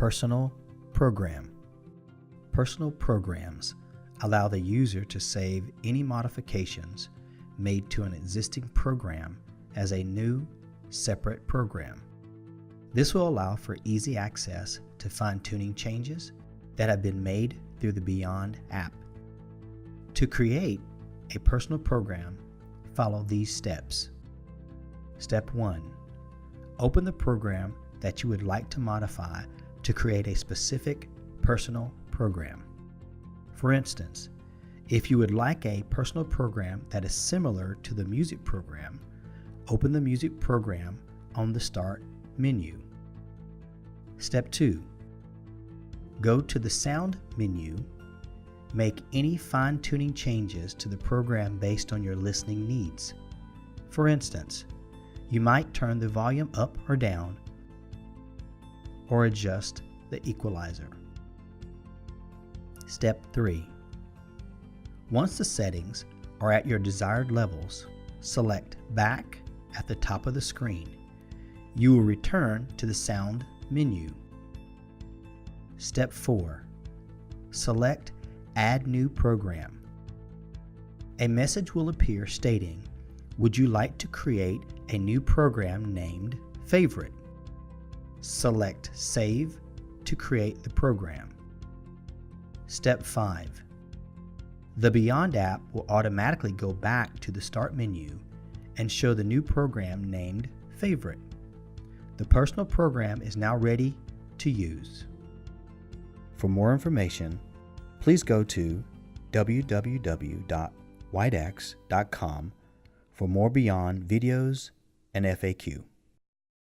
Personal Program. Personal programs allow the user to save any modifications made to an existing program as a new, separate program. This will allow for easy access to fine-tuning changes that have been made through the Beyond app. To create a personal program, follow these steps. Step 1. Open the program that you would like to modify to create a specific personal program. For instance, if you would like a personal program that is similar to the music program, open the music program on the Start menu. Step 2. Go to the Sound menu. Make any fine-tuning changes to the program based on your listening needs. For instance, you might turn the volume up or down, or adjust the equalizer. Step 3. Once the settings are at your desired levels, select Back at the top of the screen. You will return to the Sound menu. Step 4. Select Add New Program. A message will appear stating, "Would you like to create a new program named Favorite?" Select Save to create the program. Step 5. The Beyond app will automatically go back to the Start menu and show the new program named Favorite. The personal program is now ready to use. For more information, please go to www.whitex.com for more Beyond videos and FAQ.